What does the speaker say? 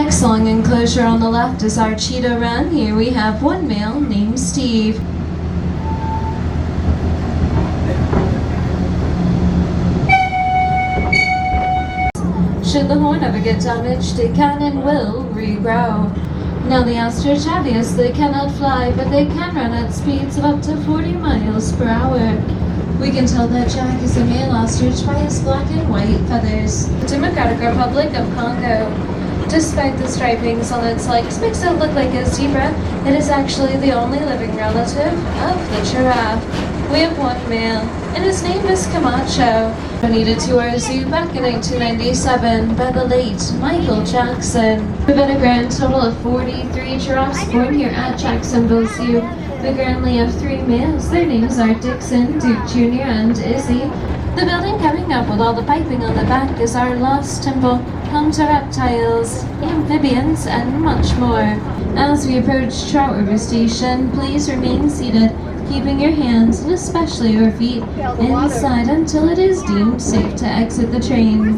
Next long enclosure on the left is our cheetah run. Here we have one male named Steve. Should the horn ever get damaged, it can and will regrow. Now the ostrich obviously cannot fly, but they can run at speeds of up to 40 miles per hour. We can tell that Jack is a male ostrich by his black and white feathers. The Democratic Republic of Congo. Despite the stripings on its legs makes it look like a zebra, it is actually the only living relative of the giraffe. We have one male, and his name is Camacho. Donated to our zoo back in 1997 by the late Michael Jackson. We've had a grand total of 43 giraffes born here at Jacksonville Zoo. We currently have 3 males. Their names are Dixon, Duke Jr., and Izzy. The building coming up with all the piping on the back is our Lost Temple, home to reptiles, amphibians, and much more. As we approach Trout River Station, please remain seated, keeping your hands and especially your feet inside until it is deemed safe to exit the train.